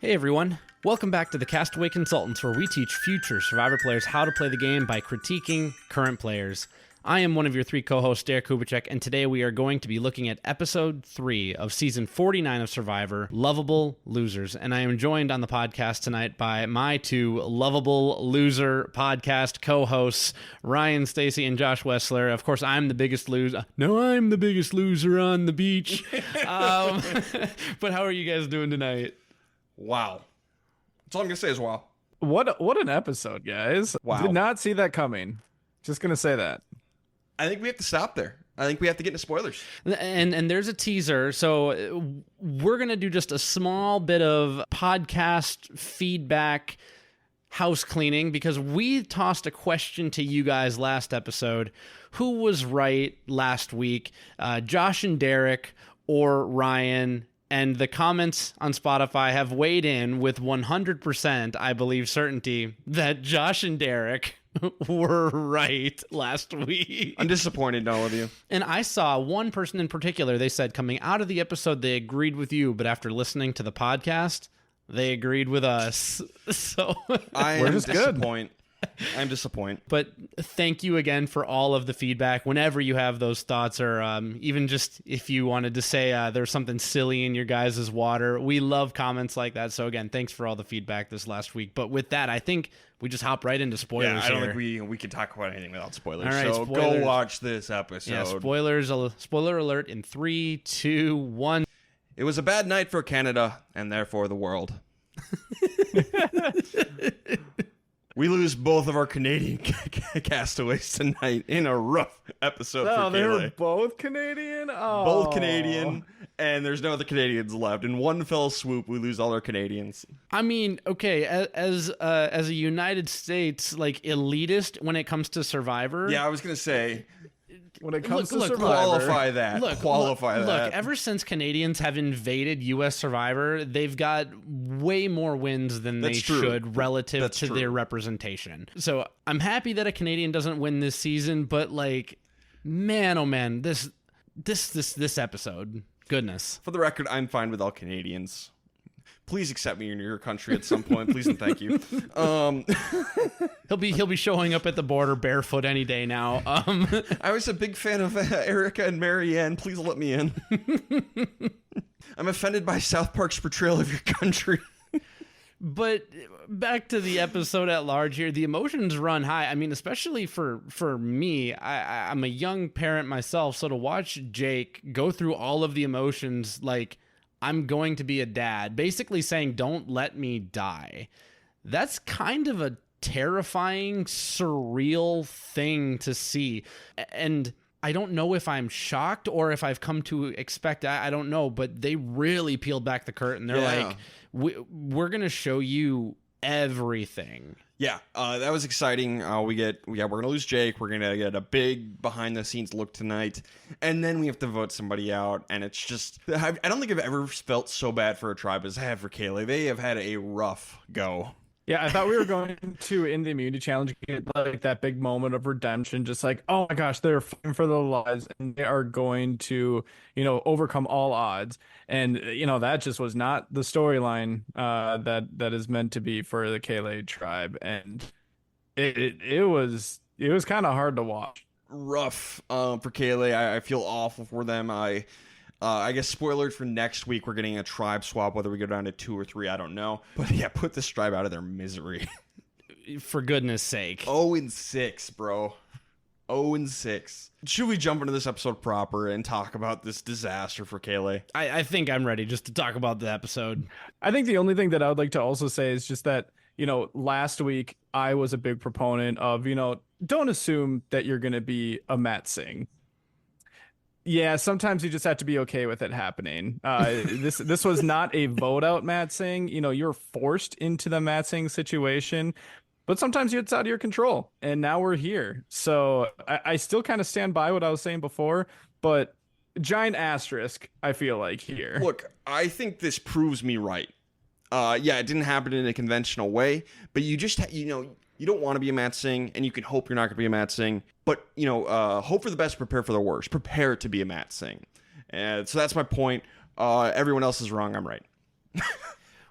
Hey everyone, welcome back to the Castaway Consultants, where we teach future Survivor players how to play the game by critiquing current players. I am one of your three co-hosts, Derek Kubicek, and today we are going to be looking at Episode 3 of Season 49 of Survivor, Lovable Losers. And I am joined on the podcast tonight by my two Lovable Loser podcast co-hosts, Ryan Stacy and Josh Wessler. Of course, I'm the biggest loser. No, I'm the biggest loser on the beach. But how are you guys doing tonight? Wow. That's all I'm going to say is wow. What an episode, guys. Wow. Did not see that coming. Just going to say that. I think we have to stop there. I think we have to get into spoilers. And there's a teaser. So we're going to do just a small bit of podcast feedback house cleaning because we tossed a question to you guys last episode. Who was right last week? Josh and Derek or Ryan? And the comments on Spotify have weighed in with 100%, I believe, certainty that Josh and Derek were right last week. I'm disappointed in all of you. And I saw one person in particular, they said coming out of the episode, they agreed with you, but after listening to the podcast, they agreed with us. So I'm disappointed. I'm disappointed. But thank you again for all of the feedback. Whenever you have those thoughts, or even just if you wanted to say there's something silly in your guys' water, we love comments like that. So again, thanks for all the feedback this last week. But with that, I think we just hop right into spoilers. Yeah, I don't here. think we can talk about anything without spoilers. All right, so spoilers. Go watch this episode. Yeah, spoilers. Spoiler alert in 3, 2, 1. It was a bad night for Canada and therefore the world. We lose both of our Canadian castaways tonight in a rough episode for they were Kaylee. both Canadian? Oh. Both Canadian, and there's no other Canadians left. In one fell swoop, we lose all our Canadians. I mean, okay, as a United States like elitist when it comes to Survivor. Yeah, I was gonna say. When it comes to look, Survivor. Qualify that. Qualify that. Look, ever since Canadians have invaded U.S. Survivor, they've got way more wins than they should relative to their representation. So I'm happy that a Canadian doesn't win this season, but like, man, oh man, this episode, goodness. For the record, I'm fine with all Canadians. Please accept me in your country at some point, please and thank you. He'll be showing up at the border barefoot any day now. I was a big fan of Erica and Marianne. Please let me in. I'm offended by South Park's portrayal of your country. But back to the episode at large here, the emotions run high. I mean, especially for me, I'm a young parent myself, so to watch Jake go through all of the emotions, like, I'm going to be a dad, basically saying, don't let me die. That's kind of a terrifying, surreal thing to see. And I don't know if I'm shocked or if I've come to expect, I don't know, but they really peeled back the curtain. They're like, we're going to show you everything. Yeah, that was exciting. We're gonna lose Jake. We're gonna get a big behind the scenes look tonight, and then we have to vote somebody out. And it's just, I don't think I've ever felt so bad for a tribe as I have for Kaylee. They have had a rough go. Yeah, I thought we were going to, in the immunity challenge, get like that big moment of redemption, just like, oh my gosh, they're fighting for their lives and they are going to, overcome all odds. And, that just was not the storyline that is meant to be for the Kaylee tribe. And it was kind of hard to watch. Rough for Kaylee. I feel awful for them. I guess spoilers for next week, we're getting a tribe swap, whether we go down to 2 or 3, I don't know. But yeah, put this tribe out of their misery. For goodness sake. 0-6, bro. 0-6. Should we jump into this episode proper and talk about this disaster for Kaylee? I think I'm ready just to talk about the episode. I think the only thing that I would like to also say is just that, last week I was a big proponent of, don't assume that you're going to be a Matt Singh. Yeah, sometimes you just have to be okay with it happening. This was not a vote out Matt Singh. You're forced into the Matt Singh situation, but sometimes it's out of your control. And now we're here. So I still kind of stand by what I was saying before, but giant asterisk, I feel like, here. Look, I think this proves me right. Yeah, it didn't happen in a conventional way, but you just, you don't want to be a Matt Singh, and you can hope you're not going to be a Matt Singh. But, hope for the best, prepare for the worst. Prepare to be a Matt Singh. So that's my point. Everyone else is wrong. I'm right.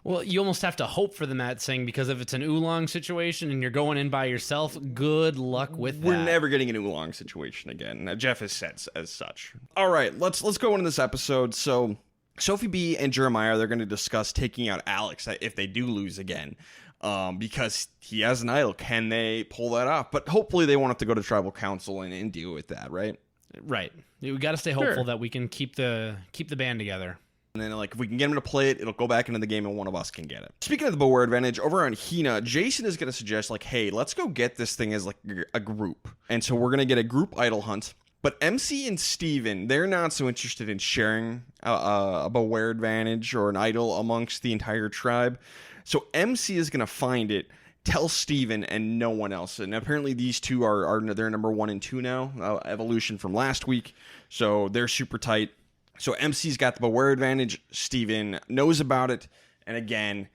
Well, you almost have to hope for the Matt Singh, because if it's an oolong situation and you're going in by yourself, good luck with that. We're never getting an oolong situation again. Jeff has said as such. All right, let's go into this episode. So Sophie B and Jeremiah, they're going to discuss taking out Alex if they do lose again, because he has an idol. Can they pull that off? But hopefully they won't have to go to tribal council and deal with that, right? Right. We got to stay hopeful that we can keep the band together. And then, like, if we can get him to play it, it'll go back into the game and one of us can get it. Speaking of the Beware advantage, over on Hina, Jason is going to suggest, like, hey, let's go get this thing as, like, a group. And so we're going to get a group idol hunt. But MC and Steven, they're not so interested in sharing a Beware advantage or an idol amongst the entire tribe. So MC is going to find it, tell Steven, and no one else. And apparently these two are they're number 1 and 2 now, evolution from last week. So they're super tight. So MC's got the Beware advantage. Steven knows about it. And again,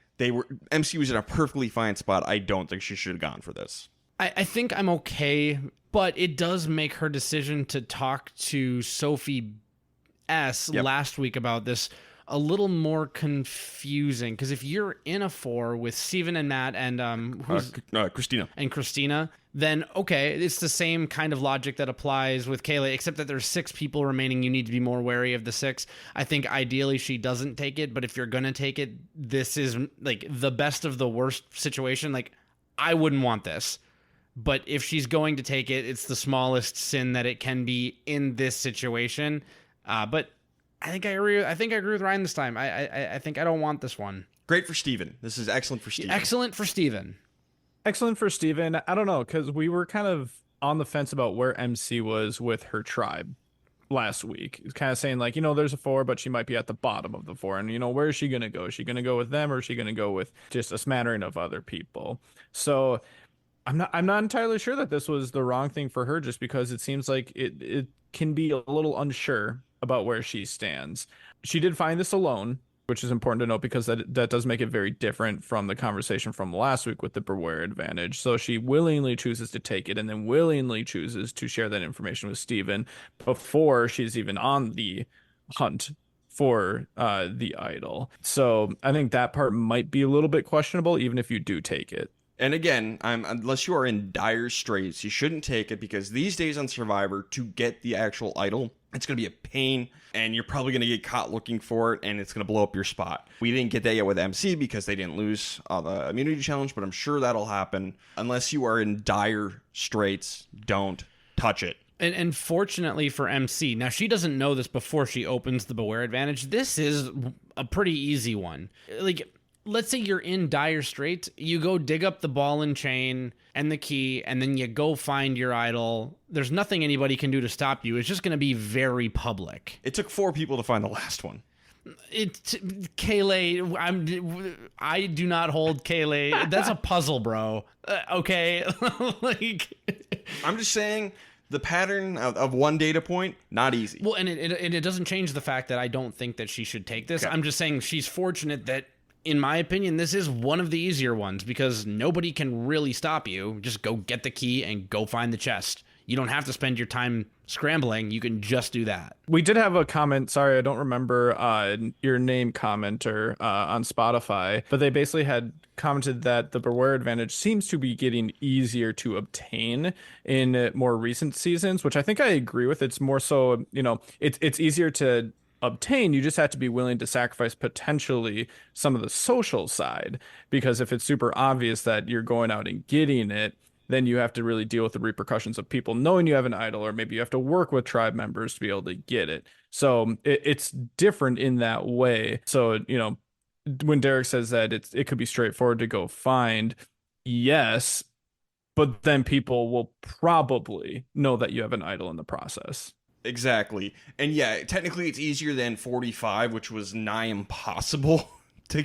MC was in a perfectly fine spot. I don't think she should have gone for this. I think I'm okay, but it does make her decision to talk to Sophie S. last week about this a little more confusing, because if you're in a 4 with Steven and Matt and Christina, then okay, it's the same kind of logic that applies with Kayla, except that there's 6 people remaining. You need to be more wary of the 6. I think ideally she doesn't take it, but if you're gonna take it, this is like the best of the worst situation. Like, I wouldn't want this, but if she's going to take it, it's the smallest sin that it can be in this situation. But I think I agree with Ryan this time. I think I don't want this one. Great for Steven. This is excellent for Steven. Excellent for Steven. Excellent for Steven. I don't know, because we were kind of on the fence about where MC was with her tribe last week. It's kind of saying, like, there's a 4, but she might be at the bottom of the 4. And, where is she going to go? Is she going to go with them, or is she going to go with just a smattering of other people? So I'm not entirely sure that this was the wrong thing for her, just because it seems like it can be a little unsure about where she stands. She did find this alone, which is important to note, because that does make it very different from the conversation from last week with the Beware advantage. So she willingly chooses to take it, and then willingly chooses to share that information with Steven before she's even on the hunt for the idol. So I think that part might be a little bit questionable, even if you do take it. And again, unless you are in dire straits, you shouldn't take it, because these days on Survivor, to get the actual idol, it's going to be a pain, and you're probably going to get caught looking for it, and it's going to blow up your spot. We didn't get that yet with MC because they didn't lose the immunity challenge, but I'm sure that'll happen. Unless you are in dire straits, don't touch it. And fortunately for MC, now she doesn't know this before she opens the Beware advantage. This is a pretty easy one. Like, let's say you're in dire straits, you go dig up the ball and chain and the key, and then you go find your idol. There's nothing anybody can do to stop you. It's just going to be very public. It took 4 people to find the last one. Kayle, I do not hold Kayle. That's a puzzle, bro. Okay. I'm just saying, the pattern of one data point, not easy. Well, and it doesn't change the fact that I don't think that she should take this. Okay. I'm just saying she's fortunate that, in my opinion, this is one of the easier ones, because nobody can really stop you. Just go get the key and go find the chest. You don't have to spend your time scrambling. You can just do that. We did have a comment. Sorry, I don't remember your name, commenter, on Spotify, but they basically had commented that the Beware advantage seems to be getting easier to obtain in more recent seasons, which I think I agree with. It's more so, it's easier to obtain. You just have to be willing to sacrifice potentially some of the social side, because if it's super obvious that you're going out and getting it, then you have to really deal with the repercussions of people knowing you have an idol, or maybe you have to work with tribe members to be able to get it. So it's different in that way. So, when Derek says that it could be straightforward to go find, yes, but then people will probably know that you have an idol in the process. Exactly. And yeah, technically it's easier than 45, which was nigh impossible to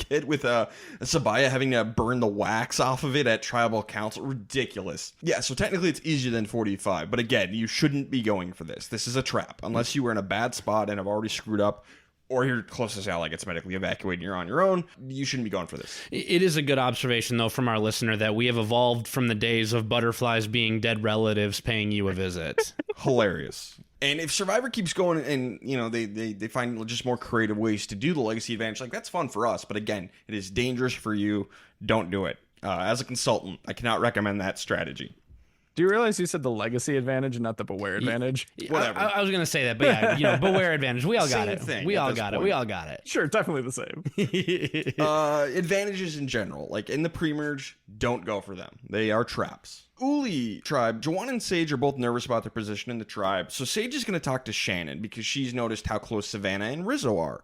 get, with Sabaya having to burn the wax off of it at tribal council. Ridiculous. Yeah, so technically it's easier than 45, but again, you shouldn't be going for this. This is a trap. Unless you were in a bad spot and have already screwed up, or your closest ally gets medically evacuated and you're on your own, you shouldn't be going for this. It is a good observation, though, from our listener that we have evolved from the days of butterflies being dead relatives paying you a visit. Hilarious. And if Survivor keeps going and, they find just more creative ways to do the legacy advantage, like, that's fun for us. But again, it is dangerous for you. Don't do it. As a consultant, I cannot recommend that strategy. Do you realize you said the legacy advantage and not the beware advantage? Whatever. I was gonna say that, but yeah, beware advantage. We all got Same it. thing We at all this got it. point. We all got it. Sure, definitely the same. Advantages in general, like in the pre-merge, don't go for them. They are traps. Uli tribe, Jawan and Sage are both nervous about their position in the tribe, so Sage is going to talk to Shannon because she's noticed how close Savannah and Rizzo are.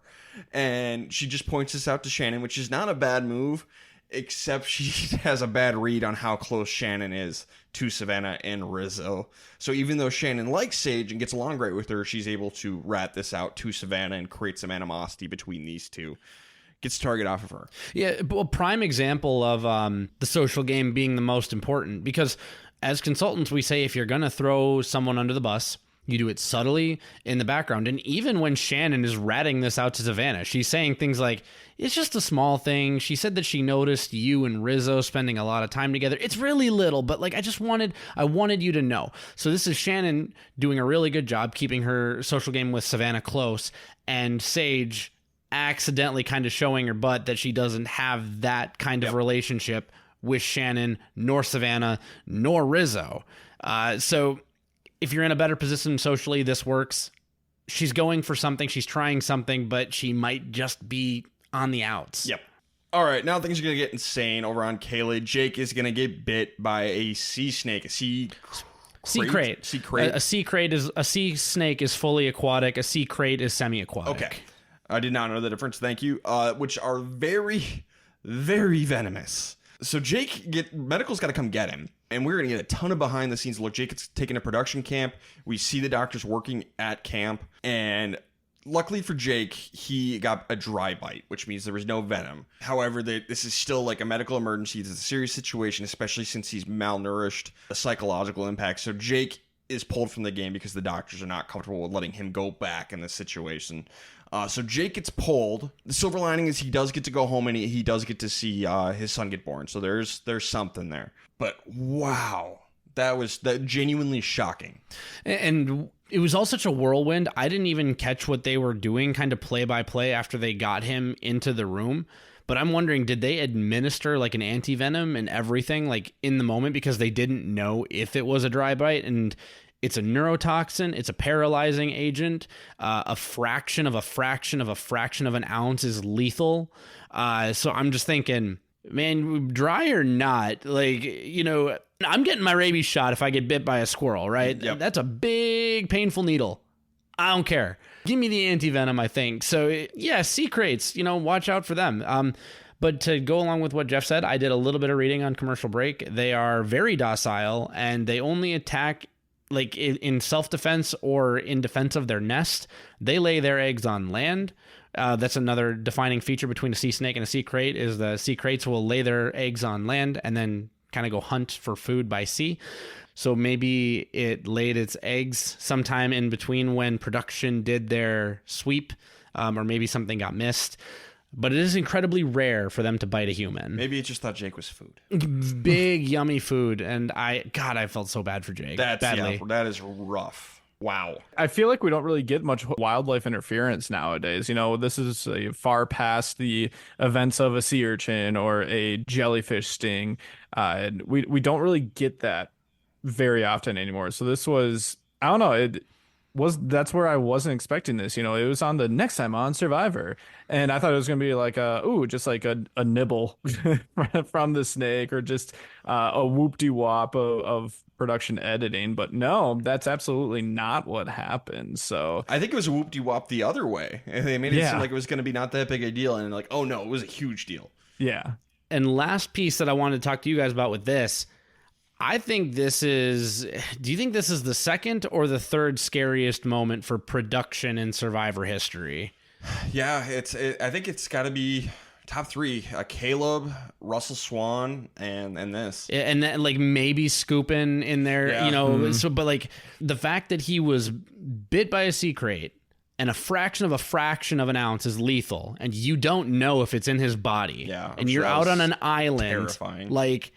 And she just points this out to Shannon, which is not a bad move, except she has a bad read on how close Shannon is to Savannah and Rizzo. So even though Shannon likes Sage and gets along great with her, she's able to rat this out to Savannah and create some animosity between these two. Gets target off of her. Yeah, a prime example of the social game being the most important, because as consultants, we say if you're going to throw someone under the bus, you do it subtly in the background. And even when Shannon is ratting this out to Savannah, she's saying things like, it's just a small thing. She said that she noticed you and Rizzo spending a lot of time together. It's really little, but like, I wanted you to know. So this is Shannon doing a really good job keeping her social game with Savannah close, and Sage accidentally kind of showing her butt that she doesn't have that kind of relationship with Shannon, nor Savannah, nor Rizzo. So if you're in a better position socially, this works. She's going for something, she's trying something, but she might just be on the outs. Yep. All right, now things are going to get insane over on Kaylee. Jake is going to get bit by a sea snake, a sea crate. Sea crate. A sea snake is fully aquatic. A sea crate is semi-aquatic. Okay. I did not know the difference. Thank you. Which are very, very venomous. So medical's got to come get him. And we're going to get a ton of behind the scenes look. Jake gets taken to production camp. We see the doctors working at camp. And luckily for Jake, he got a dry bite, which means there was no venom. However, this is still like a medical emergency. It's a serious situation, especially since he's malnourished, a psychological impact. So Jake is pulled from the game because the doctors are not comfortable with letting him go back in this situation. So Jake gets pulled. The silver lining is he does get to go home and he does get to see his son get born. So there's something there. But wow, that genuinely shocking. And it was all such a whirlwind. I didn't even catch what they were doing kind of play by play after they got him into the room. But I'm wondering, did they administer like an anti-venom and everything like in the moment because they didn't know if it was a dry bite? And it's a neurotoxin. It's a paralyzing agent. A fraction of an ounce is lethal. So I'm just thinking, man, dry or not, like, I'm getting my rabies shot if I get bit by a squirrel, right? Yep. That's a big, painful needle. I don't care. Give me the anti-venom, I think. So, yeah, sea crates, watch out for them. But to go along with what Jeff said, I did a little bit of reading on Commercial Break. They are very docile, and they only attack like in self-defense or in defense of their nest. They lay their eggs on land. That's another defining feature between a sea snake and a sea crate is the sea crates will lay their eggs on land and then kind of go hunt for food by sea. So maybe it laid its eggs sometime in between when production did their sweep, or maybe something got missed. But it is incredibly rare for them to bite a human. Maybe it just thought Jake was food. Big, yummy food. And I felt so bad for Jake. Badly. Yeah, that is rough. Wow. I feel like we don't really get much wildlife interference nowadays. This is far past the events of a sea urchin or a jellyfish sting. We don't really get that very often anymore. So this was, I don't know, that's where I wasn't expecting this. It was on the next time on Survivor, and I thought it was gonna be like just like a nibble from the snake or just a whoop-de-wop of production editing. But no, that's absolutely not what happened. So I think it was a whoop-de-wop the other way. They made it seem like it was gonna be not that big a deal, and like, oh no, it was a huge deal. Yeah. And last piece that I wanted to talk to you guys about with this, do you think this is the second or the third scariest moment for production in Survivor history? Yeah, I think it's got to be top three: Caleb, Russell Swan, and this. And then, like, maybe Scoopin in there, Yeah. So, but like the fact that he was bit by a sea crate and a fraction of an ounce is lethal, and you don't know if it's in his body. Yeah, and you're out on an island, terrifying. like,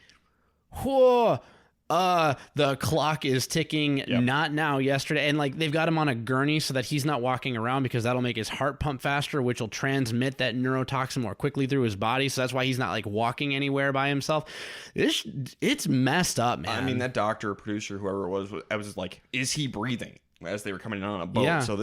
whoa. The clock is ticking. Yep. Not now, yesterday. And like they've got him on a gurney so that he's not walking around because that'll make his heart pump faster, which will transmit that neurotoxin more quickly through his body. So that's why he's not like walking anywhere by himself. It's messed up, man. I mean, that doctor, producer, whoever it was, I was like, is he breathing as they were coming in on a boat? Yeah. So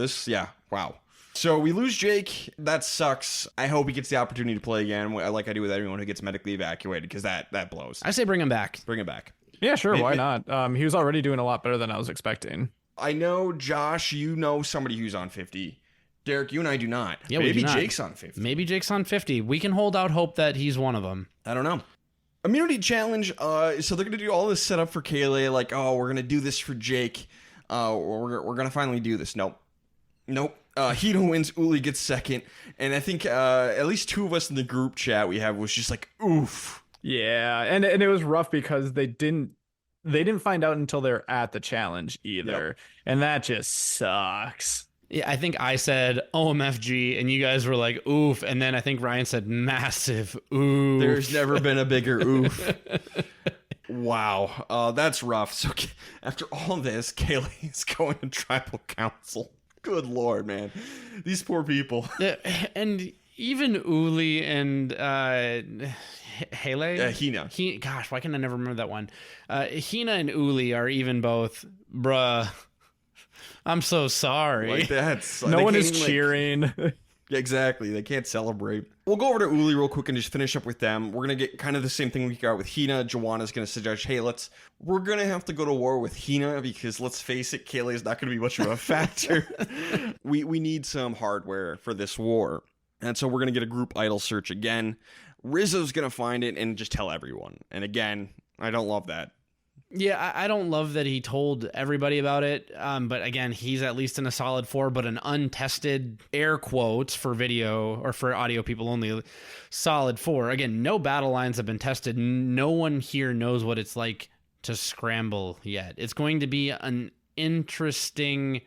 wow. So we lose Jake. That sucks. I hope he gets the opportunity to play again, like I do with everyone who gets medically evacuated, because that blows. I say bring him back. Bring him back. Yeah, sure. Why not? He was already doing a lot better than I was expecting. I know, Josh, you know somebody who's on 50. Derek, you and I do not. Yeah, Maybe we do not. Jake's on 50. Maybe Jake's on 50. We can hold out hope that he's one of them. I don't know. Immunity challenge. So they're gonna do all this setup for Kaylee. Like, oh, we're gonna do this for Jake. We're gonna finally do this. Nope. Hito wins. Uli gets second, and I think at least two of us in the group chat we have was just like, oof. Yeah, and it was rough because they didn't find out until they're at the challenge either, Yep. and that just sucks. Yeah, I think I said OMFG, and you guys were like, oof. And then I think Ryan said massive oof. There's never been a bigger oof. Wow, that's rough. So after all this, Kaylee is going to tribal council. Good Lord, man. These poor people. And even Uli and Hele? Hina. Gosh, why can I never remember that one? Hina and Uli are even both, bruh, I'm so sorry. Like that's No one is cheering. Exactly. They can't celebrate. We'll go over to Uli real quick and just finish up with them. We're going to get kind of the same thing we got with Hina. Joanna's going to suggest, hey, we're going to have to go to war with Hina because let's face it, Kaylee is not going to be much of a factor. We need some hardware for this war. And so we're going to get a group idol search again. Rizzo's going to find it and just tell everyone. And again, I don't love that. Yeah, I don't love that he told everybody about it. But again, he's at least in a solid 4, but an untested, air quotes for video or for audio people only, solid 4. Again, no battle lines have been tested. No one here knows what it's like to scramble yet. It's going to be an interesting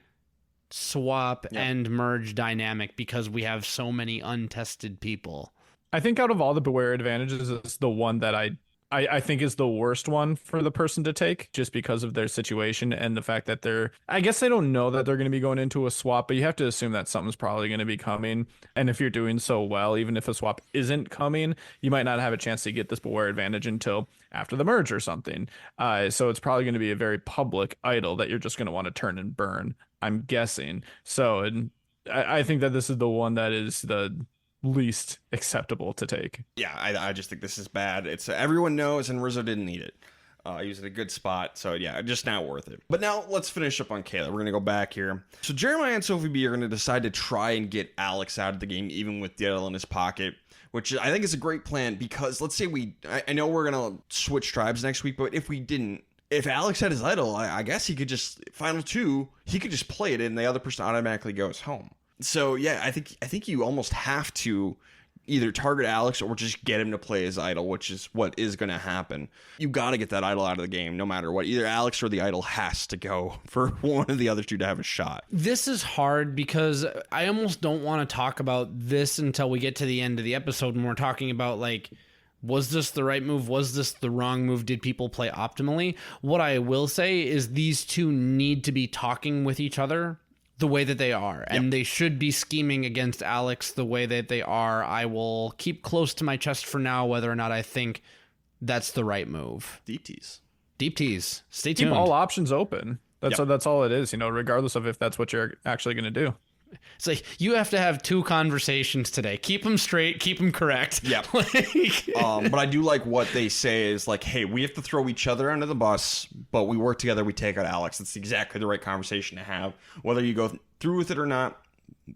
swap and merge dynamic because we have so many untested people. I think out of all the Beware advantages, it's the one that I think is the worst one for the person to take just because of their situation and the fact that I guess they don't know that they're going to be going into a swap, but you have to assume that something's probably going to be coming. And if you're doing so well, even if a swap isn't coming, you might not have a chance to get this Beware advantage until after the merge or something. So it's probably going to be a very public idol that you're just going to want to turn and burn, I'm guessing. So I think that this is the one that is the least acceptable to take. Yeah, I just think this is bad. It's everyone knows, and Rizzo didn't need it. He was at a good spot, so yeah, just not worth it. But now let's finish up on Kayla. We're gonna go back here. So Jeremiah and Sophie B are gonna decide to try and get Alex out of the game, even with the idol in his pocket, which I think is a great plan because let's say I know we're gonna switch tribes next week, but if we didn't. If Alex had his idol, I guess he could just final 2. He could just play it, and the other person automatically goes home. So yeah, I think you almost have to either target Alex or just get him to play his idol, which is what is going to happen. You got to get that idol out of the game no matter what. Either Alex or the idol has to go for one of the other two to have a shot. This is hard because I almost don't want to talk about this until we get to the end of the episode when we're talking about like, was this the right move? Was this the wrong move? Did people play optimally? What I will say is these two need to be talking with each other the way that they are, and they should be scheming against Alex the way that they are. I will keep close to my chest for now whether or not I think that's the right move. Deep tease. Stay tuned. Keep all options open. That's all it is, regardless of if that's what you're actually going to do. It's like you have to have 2 conversations today. Keep them straight. Keep them correct. Yep. But I do like what they say is like, hey, we have to throw each other under the bus, but we work together. We take out Alex. It's exactly the right conversation to have. Whether you go through with it or not,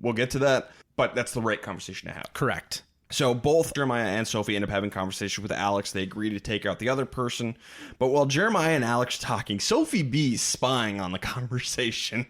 we'll get to that. But that's the right conversation to have. Correct. So both Jeremiah and Sophie end up having conversation with Alex. They agree to take out the other person. But while Jeremiah and Alex are talking, Sophie B's spying on the conversation.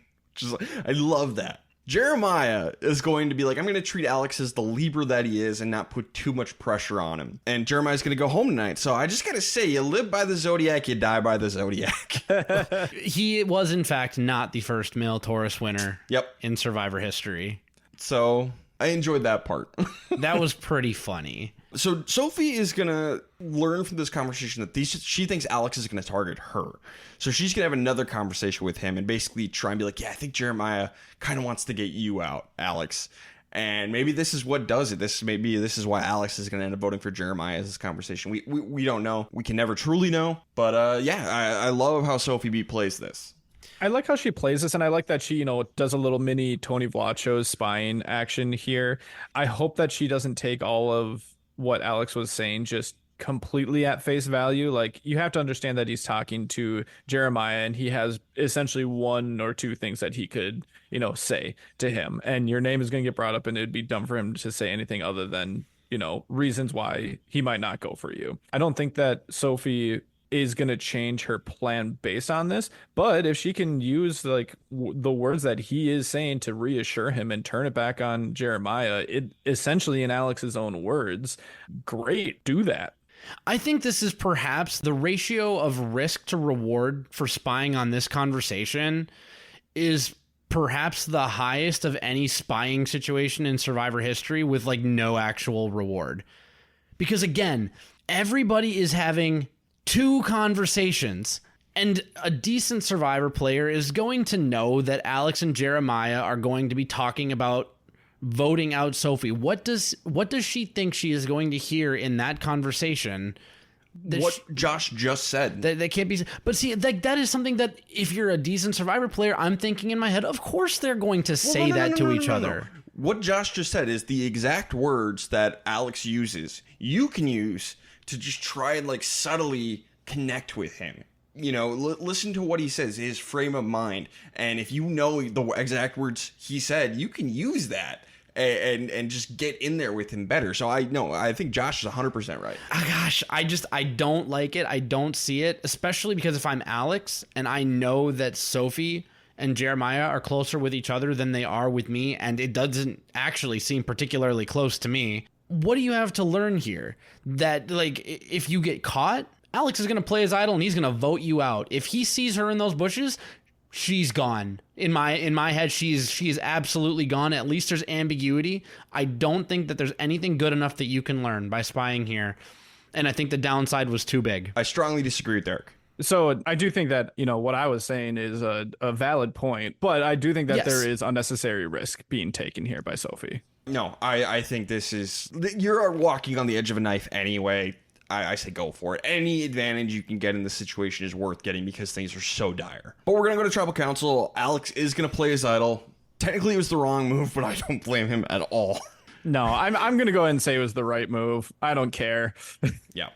I love that. Jeremiah is going to be like, I'm going to treat Alex as the Libra that he is and not put too much pressure on him. And Jeremiah's going to go home tonight. So I just got to say, you live by the Zodiac, you die by the Zodiac. He was, in fact, not the first male Taurus winner in Survivor history. So I enjoyed that part. That was pretty funny. So Sophie is gonna learn from this conversation that she thinks Alex is gonna target her. So she's gonna have another conversation with him and basically try and be like, yeah, I think Jeremiah kind of wants to get you out, Alex. And maybe this is what does it. This is why Alex is going to end up voting for Jeremiah as this conversation. We don't know. We can never truly know. But I love how Sophie B plays this. I like how she plays this, and I like that she, does a little mini Tony Vlacho's spying action here. I hope that she doesn't take all of what Alex was saying just completely at face value. Like, you have to understand that he's talking to Jeremiah, and he has essentially one or two things that he could say to him, and your name is going to get brought up, and it'd be dumb for him to say anything other than reasons why he might not go for you. I don't think that Sophie is going to change her plan based on this, but if she can use like the words that he is saying to reassure him and turn it back on Jeremiah, it essentially in Alex's own words, great, do that. I think this is perhaps the ratio of risk to reward for spying on this conversation is perhaps the highest of any spying situation in Survivor history with like no actual reward. Because again, everybody is having two conversations, and a decent Survivor player is going to know that Alex and Jeremiah are going to be talking about voting out Sophie. What does she think she is going to hear in that conversation? What Josh just said. That can't be. But see, that is something that if you're a decent Survivor player, I'm thinking in my head, of course they're going to say that to each other. What Josh just said is the exact words that Alex uses. You can use to just try and like subtly connect with him. Listen to what he says, his frame of mind. And if you know the exact words he said, you can use that and just get in there with him better. So I think Josh is 100% right. Oh, gosh, I don't like it. I don't see it, especially because if I'm Alex and I know that Sophie and Jeremiah are closer with each other than they are with me, and it doesn't actually seem particularly close to me, what do you have to learn here? That, like, if you get caught, Alex is going to play his idol and he's going to vote you out. If he sees her in those bushes, she's gone. In my head, she's absolutely gone. At least there's ambiguity. I don't think that there's anything good enough that you can learn by spying here. And I think the downside was too big. I strongly disagree with Derek. So I do think that, what I was saying is a valid point, but I do think that there is unnecessary risk being taken here by Sophie. No, I think this is... You're walking on the edge of a knife anyway. I say go for it. Any advantage you can get in this situation is worth getting because things are so dire. But we're going to go to Tribal Council. Alex is going to play his idol. Technically, it was the wrong move, but I don't blame him at all. No, I'm going to go ahead and say it was the right move. I don't care. Yeah.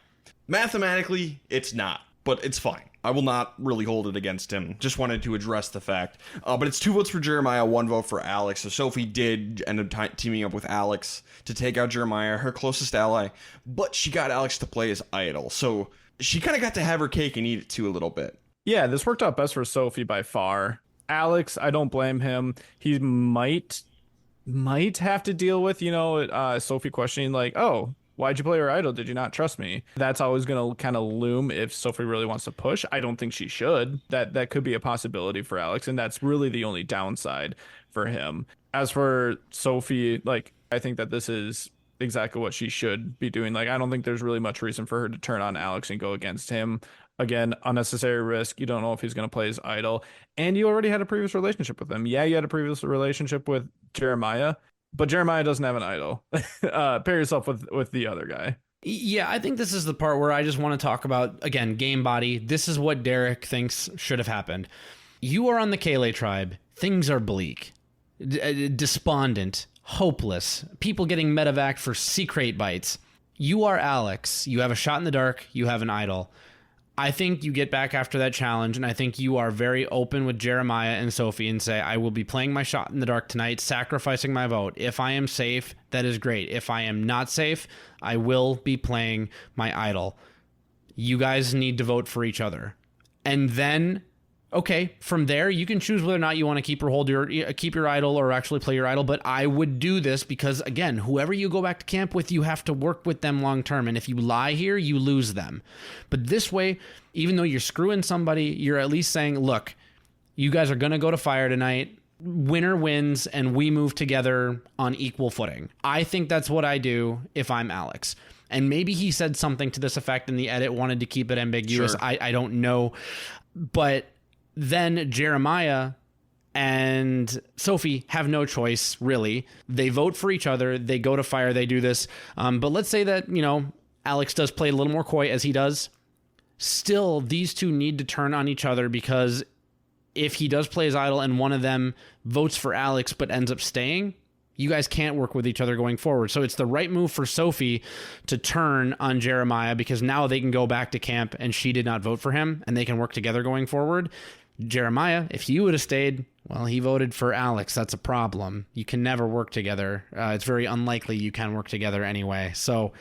Mathematically, it's not, but it's fine. I will not really hold it against him. Just wanted to address the fact. But it's 2 votes for Jeremiah, 1 vote for Alex. So Sophie did end up teaming up with Alex to take out Jeremiah, her closest ally. But she got Alex to play as idol. So she kind of got to have her cake and eat it too a little bit. Yeah, this worked out best for Sophie by far. Alex, I don't blame him. He might have to deal with, Sophie questioning like, oh, why'd you play her idol? Did you not trust me? That's always going to kind of loom if Sophie really wants to push. I don't think she should. That could be a possibility for Alex, and that's really the only downside for him. As for Sophie, like, I think that this is exactly what she should be doing. Like, I don't think there's really much reason for her to turn on Alex and go against him. Again, unnecessary risk. You don't know if he's going to play his idol. And you already had a previous relationship with him. Yeah, you had a previous relationship with Jeremiah, but Jeremiah doesn't have an idol. Pair yourself with the other guy. Yeah, I think this is the part where I just want to talk about, again, game body. This is what Derek thinks should have happened. You are on the Kaylee tribe. Things are bleak, despondent, hopeless. People getting medevac for secret bites. You are Alex. You have a shot in the dark. You have an idol. I think you get back after that challenge, and I think you are very open with Jeremiah and Sophie and say, I will be playing my shot in the dark tonight, sacrificing my vote. If I am safe, that is great. If I am not safe, I will be playing my idol. You guys need to vote for each other. And then, okay, from there, you can choose whether or not you want to keep your idol or actually play your idol. But I would do this because, again, whoever you go back to camp with, you have to work with them long term. And if you lie here, you lose them. But this way, even though you're screwing somebody, you're at least saying, look, you guys are going to go to fire tonight. Winner wins, and we move together on equal footing. I think that's what I do if I'm Alex. And maybe he said something to this effect in the edit, wanted to keep it ambiguous. Sure. I don't know. But then Jeremiah and Sophie have no choice, really. They vote for each other. They go to fire. They do this. But let's say that, Alex does play a little more coy as he does. Still, these two need to turn on each other, because if he does play his idol and one of them votes for Alex but ends up staying, you guys can't work with each other going forward. So it's the right move for Sophie to turn on Jeremiah, because now they can go back to camp and she did not vote for him and they can work together going forward. Jeremiah, if you would have stayed, well, he voted for Alex. That's a problem. You can never work together. It's very unlikely you can work together anyway. So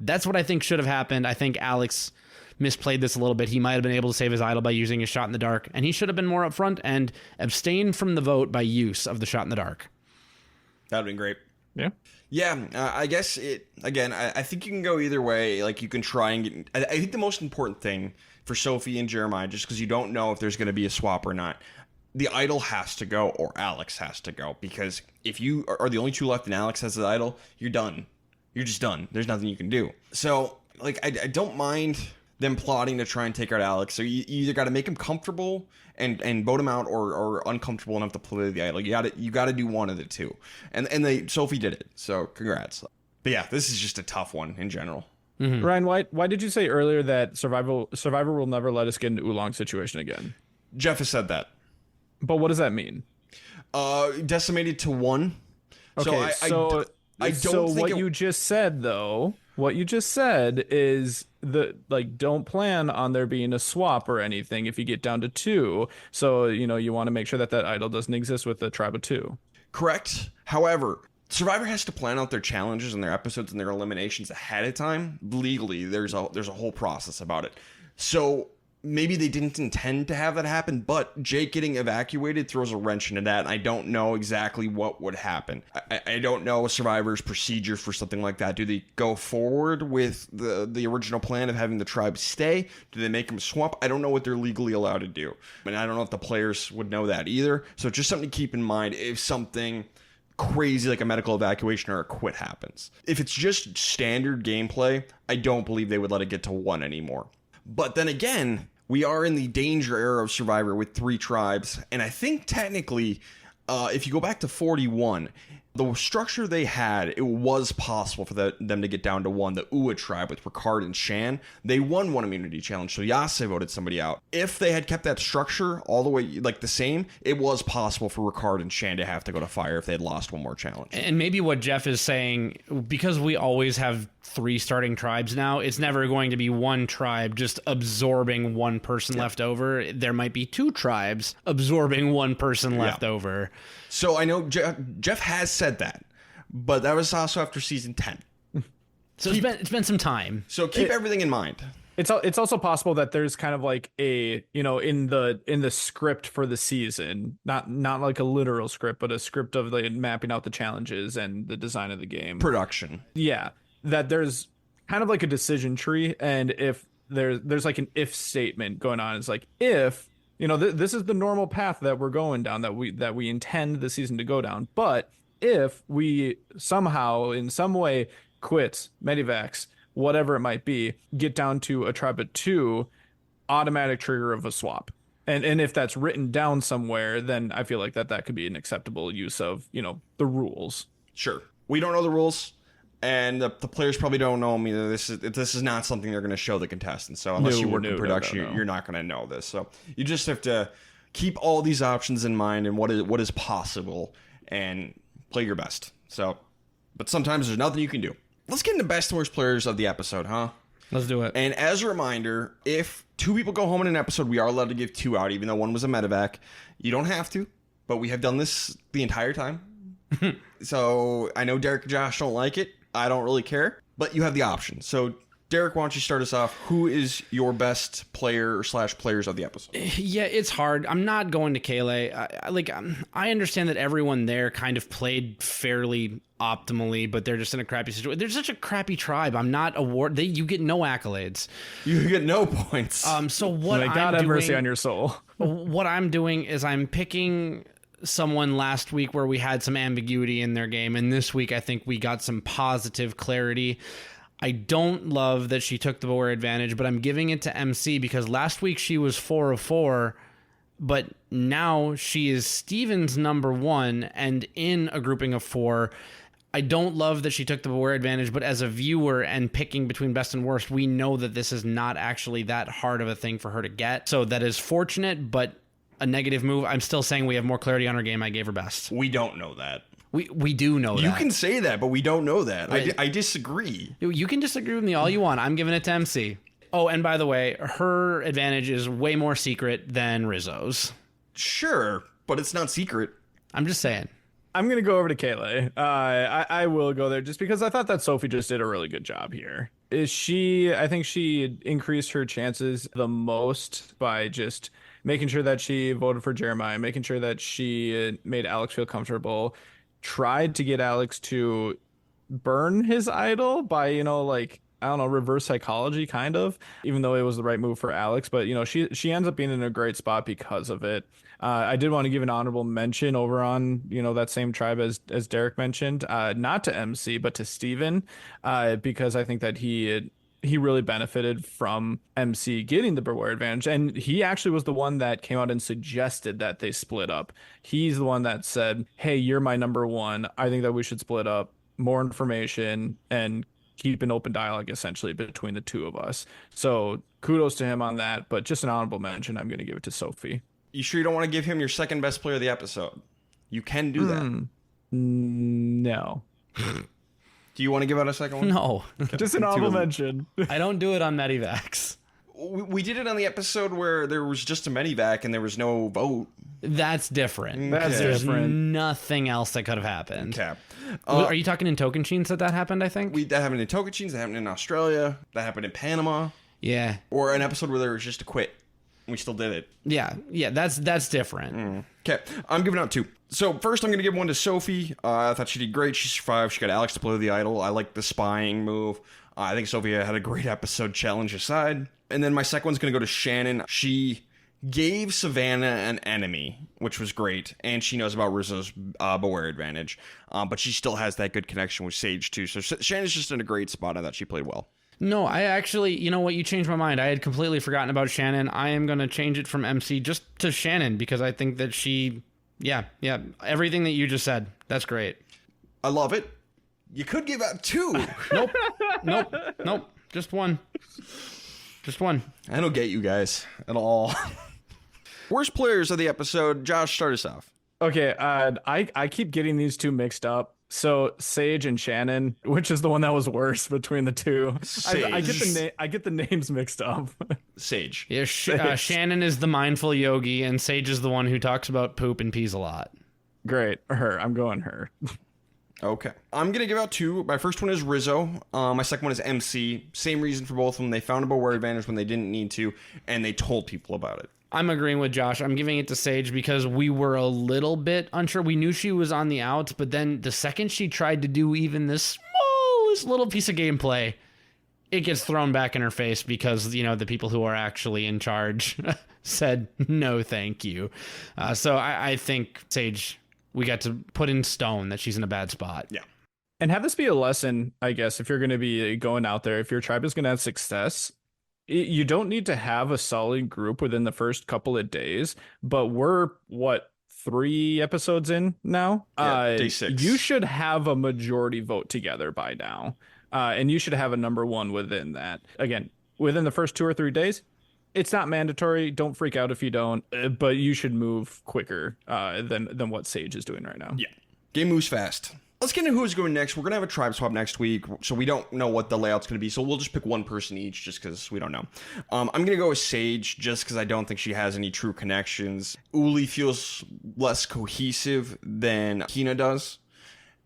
that's what I think should have happened. I think Alex misplayed this a little bit. He might have been able to save his idol by using a shot in the dark, and he should have been more upfront and abstained from the vote by use of the shot in the dark. That would have been great. Yeah. Yeah, I guess I think you can go either way. Like, you can try and get... I think the most important thing for Sophie and Jeremiah, just because you don't know if there's going to be a swap or not, the idol has to go or Alex has to go. Because if you are the only two left and Alex has the idol, you're done. You're just done. There's nothing you can do. So, like, I don't mind them plotting to try and take out Alex. So you either got to make him comfortable and vote him out, or uncomfortable enough to play the idol. You got to do one of the two. And Sophie did it. So congrats. But yeah, this is just a tough one in general. Mm-hmm. Ryan, why did you say earlier that Survivor will never let us get into Oolong situation again? Jeff has said that. But what does that mean? Decimated to 1. Okay, so what you just said, though, what you just said is don't plan on there being a swap or anything if you get down to 2. So, you want to make sure that idol doesn't exist with the tribe of 2. Correct. However, Survivor has to plan out their challenges and their episodes and their eliminations ahead of time. Legally, there's a whole process about it. So maybe they didn't intend to have that happen, but Jake getting evacuated throws a wrench into that, and I don't know exactly what would happen. I don't know Survivor's procedure for something like that. Do they go forward with the original plan of having the tribe stay? Do they make them swap? I don't know what they're legally allowed to do, and I don't know if the players would know that either. So it's just something to keep in mind if something crazy like a medical evacuation or a quit happens. If it's just standard gameplay, I don't believe they would let it get to 1 anymore. But then again, we are in the danger era of Survivor with 3 tribes, and I think technically, if you go back to 41, the structure they had, it was possible for them to get down to 1. The Uwa tribe with Ricard and Shan, they won 1 immunity challenge, so Yase voted somebody out. If they had kept that structure all the way like the same, it was possible for Ricard and Shan to have to go to fire if they had lost 1 more challenge. And maybe what Jeff is saying, because we always have 3 starting tribes now, it's never going to be 1 tribe just absorbing 1 person left over. There might be 2 tribes absorbing 1 person left over. So I know Jeff has said that, but that was also after season 10. So it's been some time. So keep everything in mind. It's also possible that there's kind of like a, in the script for the season, not like a literal script, but a script of mapping out the challenges and the design of the game. Production. Yeah. That there's kind of like a decision tree, and if there's like an if statement going on, it's like, if this is the normal path that we're going down, that we intend the season to go down, but if we somehow in some way quit, medivacs, whatever it might be, get down to a tribe of 2, automatic trigger of a swap. And if that's written down somewhere, then I feel like that could be an acceptable use of the rules. Sure, we don't know the rules. And the players probably don't know them either. This is not something they're going to show the contestants. So unless you work in production, you're not going to know this. So you just have to keep all these options in mind and what is possible and play your best. So, but sometimes there's nothing you can do. Let's get into best and worst players of the episode, huh? Let's do it. And as a reminder, if 2 people go home in an episode, we are allowed to give 2 out, even though 1 was a medevac. You don't have to, but we have done this the entire time. So I know Derek and Josh don't like it. I don't really care, but you have the option. So, Derek, why don't you start us off? Who is your best player / players of the episode? Yeah, it's hard. I'm not going to Kaylee. I understand that everyone there kind of played fairly optimally, but they're just in a crappy situation. They're such a crappy tribe. I'm not you get no accolades. You get no points. So what May God have mercy on your soul. What I'm doing is I'm picking someone last week where we had some ambiguity in their game, and this week I think we got some positive clarity. I don't love that she took the aware advantage, but I'm giving it to MC because last week she was 4 of 4, but now she is Steven's number 1 and in a grouping of 4. I don't love that she took the aware advantage, but as a viewer and picking between best and worst, we know that this is not actually that hard of a thing for her to get. So that is fortunate, but a negative move. I'm still saying we have more clarity on her game. I gave her best. We don't know that. We do know that. You can say that, but we don't know that. I disagree. You can disagree with me all you want. I'm giving it to MC. Oh, and by the way, her advantage is way more secret than Rizzo's. Sure, but it's not secret. I'm just saying. I'm going to go over to Kayla. I will go there just because I thought that Sophie just did a really good job here. I think she increased her chances the most by just making sure that she voted for Jeremiah, making sure that she made Alex feel comfortable, tried to get Alex to burn his idol by, I don't know, reverse psychology kind of, even though it was the right move for Alex. But, she ends up being in a great spot because of it. I did want to give an honorable mention over on, that same tribe as Derek mentioned, not to MC, but to Steven, because I think that he really benefited from MC getting the Beware advantage. And he actually was the one that came out and suggested that they split up. He's the one that said, hey, you're my number 1. I think that we should split up, more information, and keep an open dialogue essentially between the two of us. So kudos to him on that. But just an honorable mention, I'm going to give it to Sophie. You sure you don't want to give him your second best player of the episode? You can do that. No. Do you want to give out a second one? No. Just an honorable mention. I don't do it on Medivacs. We did it on the episode where there was just a Medivac and there was no vote. That's different. That's There's different. nothing else that could have happened. Okay. Are you talking in Tocantins that happened, I think? That happened in Tocantins, that happened in Australia, that happened in Panama. Yeah. Or an episode where there was just a quit. We still did it. Yeah, that's different. Okay, I'm giving out 2. So first I'm going to give one to Sophie. I thought she did great. She survived. She got Alex to play the idol. I like the spying move. I think Sophie had a great episode, challenge aside. And then my second one's going to go to Shannon. She gave Savannah an enemy, which was great. And she knows about Rizzo's Beware advantage. But she still has that good connection with Sage too. So Shannon's just in a great spot. I thought she played well. No, I actually, you know what? You changed my mind. I had completely forgotten about Shannon. I am going to change it from MC just to Shannon because I think that she, yeah, everything that you just said. That's great. I love it. You could give out 2. Nope. Just one. I don't get you guys at all. Worst players of the episode. Josh, start us off. Okay, I keep getting these two mixed up. So Sage and Shannon, which is the one that was worse between the two? I get the names mixed up. Sage. Yeah, Shannon is the mindful yogi, and Sage is the one who talks about poop and pees a lot. Great, her. I'm going her. Okay. I'm going to give out 2. My first one is Rizzo. My second one is MC. Same reason for both of them. They found a Beware advantage when they didn't need to, and they told people about it. I'm agreeing with Josh. I'm giving it to Sage because we were a little bit unsure. We knew she was on the outs, but then the second she tried to do even this smallest little piece of gameplay, it gets thrown back in her face because, the people who are actually in charge said, no, thank you. So I think Sage, we got to put in stone that she's in a bad spot. Yeah. And have this be a lesson, I guess, if you're going to be going out there, if your tribe is going to have success, you don't need to have a solid group within the first couple of days, but we're 3 episodes in now? Day 6. You should have a majority vote together by now. And you should have a number 1 within that. Again, within the first 2 or 3 days, it's not mandatory. Don't freak out if you don't, but you should move quicker than what Sage is doing right now. Yeah. Game moves fast. Let's get into who's going next. We're going to have a tribe swap next week, so we don't know what the layout's going to be, so we'll just pick one person each just because we don't know. I'm going to go with Sage just because I don't think she has any true connections. Uli feels less cohesive than Hina does,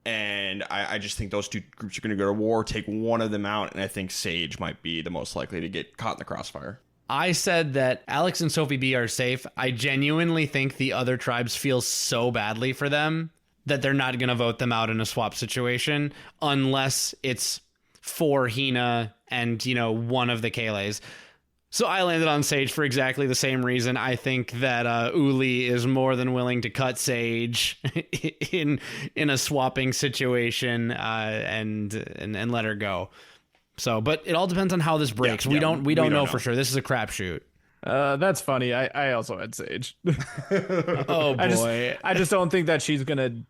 and I just think those 2 groups are going to go to war, take one of them out, and I think Sage might be the most likely to get caught in the crossfire. I said that Alex and Sophie B are safe. I genuinely think the other tribes feel so badly for them that they're not going to vote them out in a swap situation unless it's for Hina and, one of the Kayleys. So I landed on Sage for exactly the same reason. I think that Uli is more than willing to cut Sage in a swapping situation and let her go. So, but it all depends on how this breaks. We don't know for sure. This is a crapshoot. That's funny. I also had Sage. Oh boy. I just don't think that she's gonna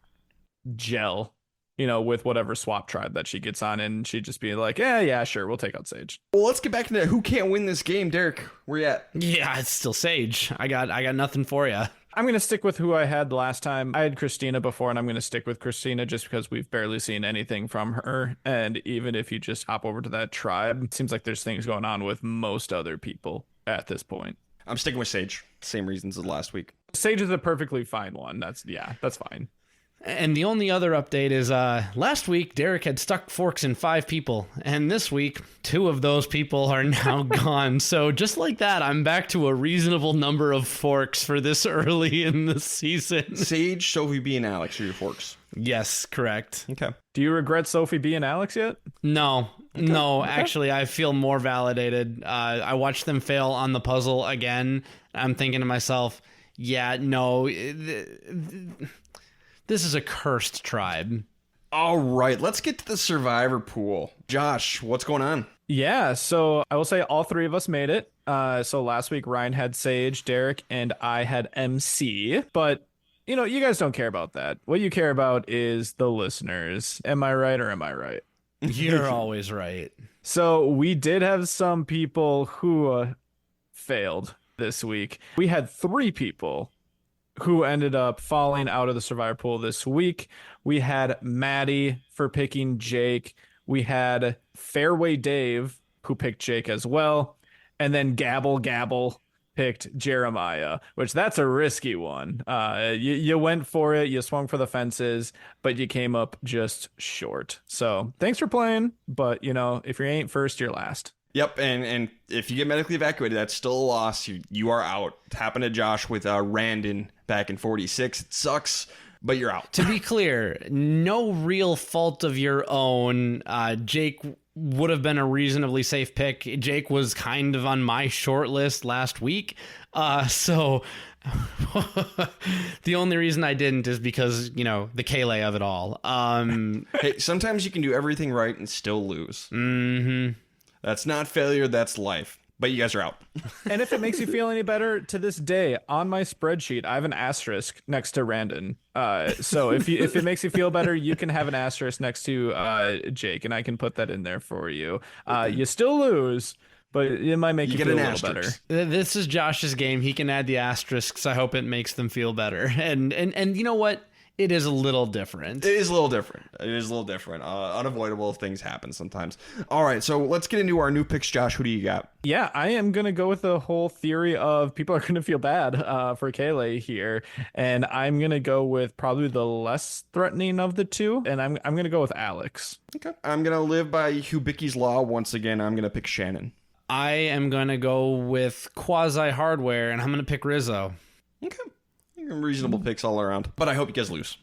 gel, with whatever swap tribe that she gets on, and she'd just be like, yeah, sure, we'll take out Sage. Well, let's get back into who can't win this game. Derek, where you at? Yeah, it's still Sage. I got nothing for you. I'm going to stick with who I had last time. I had Christina before, and I'm going to stick with Christina just because we've barely seen anything from her. And even if you just hop over to that tribe, it seems like there's things going on with most other people at this point. I'm sticking with Sage. Same reasons as last week. Sage is a perfectly fine one. That's fine. And the only other update is last week, Derek had stuck forks in 5 people. And this week, 2 of those people are now gone. So just like that, I'm back to a reasonable number of forks for this early in the season. Sage, Sophie B, and Alex are your forks. Yes, correct. Okay. Do you regret Sophie B and Alex yet? No. Okay. No, actually, I feel more validated. I watched them fail on the puzzle again. I'm thinking to myself, yeah, no... This is a cursed tribe. All right, let's get to the survivor pool. Josh, what's going on? Yeah, so I will say all 3 of us made it. So last week, Ryan had Sage, Derek, and I had MC. But, you guys don't care about that. What you care about is the listeners. Am I right or am I right? You're always right. So we did have some people who failed this week. We had 3 people who ended up falling out of the survivor pool this week. We had Maddie for picking Jake. We had Fairway Dave, who picked Jake as well. And then Gabble picked Jeremiah, which that's a risky one. You went for it, you swung for the fences, but you came up just short. So thanks for playing, but if you ain't first, you're last. Yep, and if you get medically evacuated, that's still a loss. You are out. It happened to Josh with Randon back in 46. It sucks, but you're out. To be clear, no real fault of your own. Jake would have been a reasonably safe pick. Jake was kind of on my short list last week. So the only reason I didn't is because, the Kaylee of it all. Hey, sometimes you can do everything right and still lose. Mm-hmm. That's not failure, that's life. But you guys are out. And if it makes you feel any better, to this day, on my spreadsheet, I have an asterisk next to Randon. So if it makes you feel better, you can have an asterisk next to Jake, and I can put that in there for you. You still lose, but it might make you feel a little better. This is Josh's game. He can add the asterisks. I hope it makes them feel better. And you know what? It is a little different. It is a little different. Unavoidable things happen sometimes. All right, so let's get into our new picks. Josh, who do you got? Yeah, I am going to go with the whole theory of people are going to feel bad for Kaylee here. And I'm going to go with probably the less threatening of the 2. And I'm going to go with Alex. Okay. I'm going to live by Hubicki's Law once again. I'm going to pick Shannon. I am going to go with Quasi Hardware, and I'm going to pick Rizzo. Okay. Reasonable picks all around, but I hope you guys lose.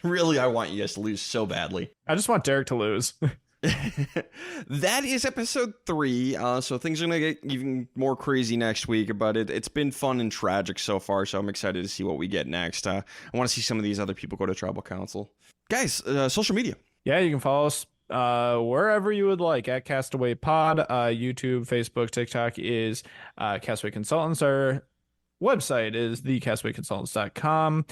Really, I want you guys to lose so badly. I just want Derek to lose. That is episode 3, so things are going to get even more crazy next week, but it's been fun and tragic so far, so I'm excited to see what we get next. I want to see some of these other people go to Tribal Council. Guys, social media. Yeah, you can follow us wherever you would like at Castaway Pod. YouTube, Facebook, TikTok is Castaway Consultants. Our website is thecastawayconsultants.com.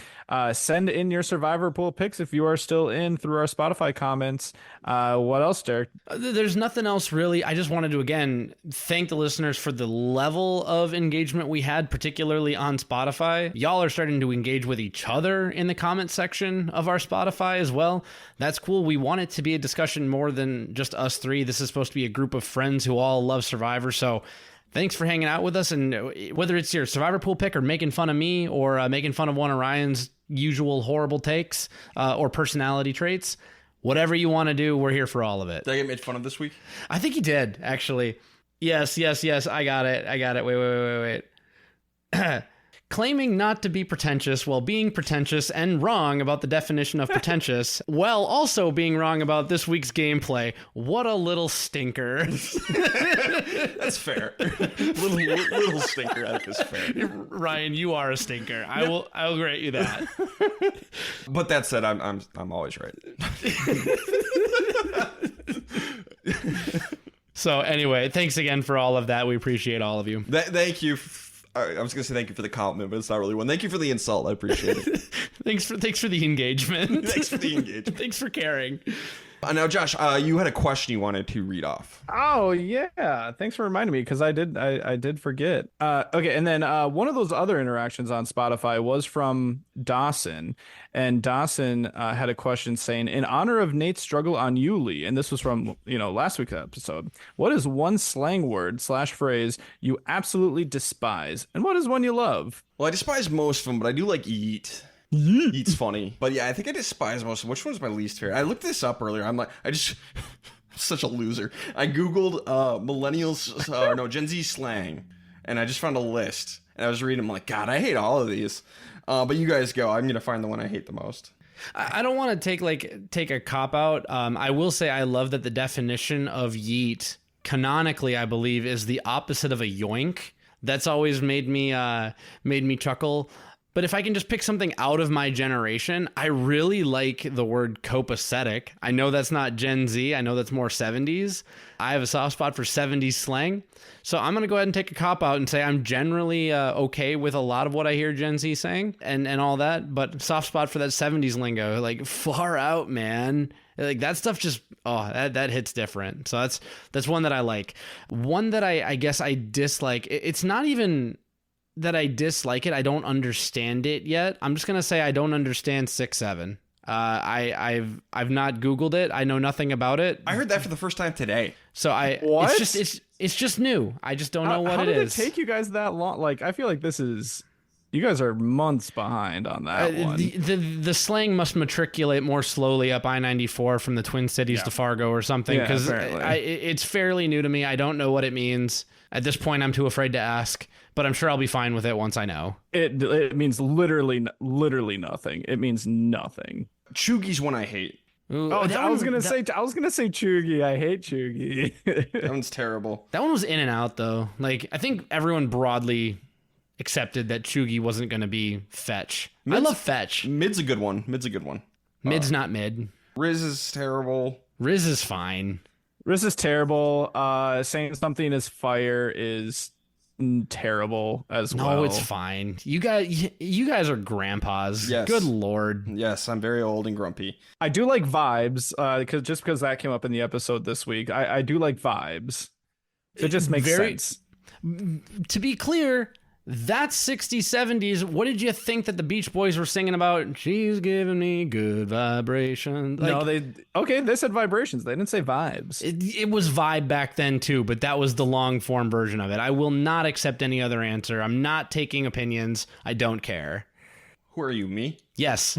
Send in your survivor pool picks if you are still in through our Spotify comments. What else, Derek? There's nothing else really. I just wanted to again thank the listeners for the level of engagement we had, particularly on Spotify. Y'all are starting to engage with each other in the comment section of our Spotify as well. That's cool. We want it to be a discussion more than just us 3. This is supposed to be a group of friends who all love Survivor, so thanks for hanging out with us, and whether it's your survivor pool pick or making fun of me or making fun of one of Ryan's usual horrible takes or personality traits, whatever you want to do, we're here for all of it. Did I get made fun of this week? I think he did, actually. Yes. I got it. Wait. Claiming not to be pretentious while being pretentious and wrong about the definition of pretentious, while also being wrong about this week's gameplay. What a little stinker. That's fair. little stinker, I think is fair. Ryan, you are a stinker. I'll grant you that. But that said, I'm always right. So anyway, thanks again for all of that. We appreciate all of you. Thank you. I was gonna say thank you for the compliment, but it's not really one. Thank you for the insult. I appreciate it. Thanks for the engagement. Thanks for the engagement. Thanks for caring. Now, Josh, you had a question you wanted to read off. Oh yeah, thanks for reminding me because I did forget. Okay, and then one of those other interactions on Spotify was from Dawson, and Dawson had a question saying, "In honor of Nate's struggle on Yuli," and this was from last week's episode. What is one slang word / phrase you absolutely despise, and what is one you love? Well, I despise most of them, but I do like yeet. Yeet's funny. But yeah, I think I despise most of them. Which one's my least favorite? I looked this up earlier. I'm such a loser. I Googled Gen Z slang, and I just found a list. And I was reading, I'm like, God, I hate all of these. But you guys go. I'm going to find the one I hate the most. I don't want to take a cop out. I will say I love that the definition of yeet, canonically, I believe, is the opposite of a yoink. That's always made me chuckle. But if I can just pick something out of my generation, I really like the word copacetic. I know that's not Gen Z. I know that's more 70s. I have a soft spot for 70s slang. So I'm going to go ahead and take a cop out and say I'm generally okay with a lot of what I hear Gen Z saying and all that. But soft spot for that 70s lingo, like far out, man. Like that stuff just, that hits different. So that's one that I like. One that I guess I dislike. It's not even that I dislike it. I don't understand it yet. I'm just gonna say I don't understand 6'7". I've not Googled it. I know nothing about it. I heard that for the first time today. So what? It's just new. I just don't know what it is. How did it take you guys that long? Like I feel like you guys are months behind on that one. The slang must matriculate more slowly up I-94 from the Twin Cities to Fargo or something because it's fairly new to me. I don't know what it means. At this point, I'm too afraid to ask, but I'm sure I'll be fine with it once I know. It means literally nothing. It means nothing. Chugi's one I hate. Ooh, I was gonna say Chugi. I hate Chugi. That one's terrible. That one was in and out though. Like I think everyone broadly accepted that Chugi wasn't going to be fetch. I love fetch. Mid's a good one. Mid's not mid. Riz is terrible. Riz is fine. Riz is terrible. Saying something is fire is terrible as well. No, it's fine. You guys are grandpas. Yes. Good Lord. Yes, I'm very old and grumpy. I do like vibes because that came up in the episode this week. I do like vibes. It just makes sense. To be clear, that's 60s, 70s. What did you think that the Beach Boys were singing about? She's giving me good vibrations. No, they said vibrations. They didn't say vibes. It was vibe back then too, but that was the long form version of it. I will not accept any other answer. I'm not taking opinions. I don't care. Who are you, me? Yes.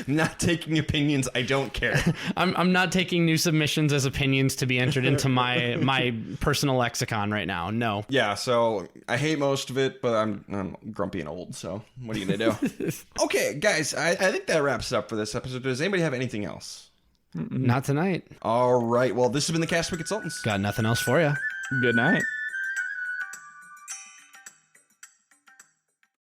Not taking opinions. I don't care. I'm not taking new submissions as opinions to be entered into my personal lexicon right now. No. Yeah, so I hate most of it, but I'm grumpy and old, so what are you gonna do? Okay, guys, I think that wraps it up for this episode. Does anybody have anything else? Not tonight. All right, well, this has been the Castaway Consultants. Got nothing else for you. Good night.